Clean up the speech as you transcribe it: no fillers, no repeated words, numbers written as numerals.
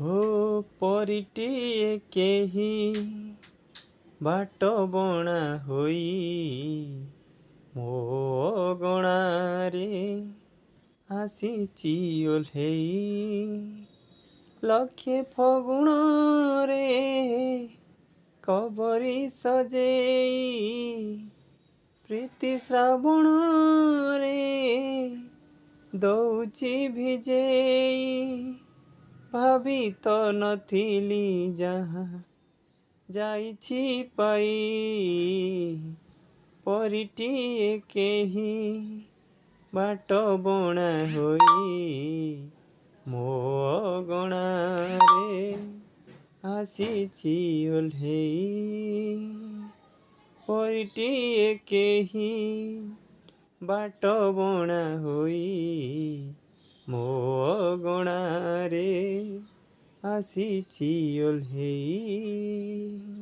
हो परिटिए केही बाट बणा होई मो गणारे आसीची ओल्हेई लक्षे फगुण रे कबरी सजेई प्रीति श्रावण रे दौची भिजेई भाभी तो नथिली जहाँ जाइछि पाई परिटिए केही बाट बणा होई मो गणारे आसीछि ओल्हेई परिटिए केही बाट बणा होई मो गणारे आसीछि ओल्हेई।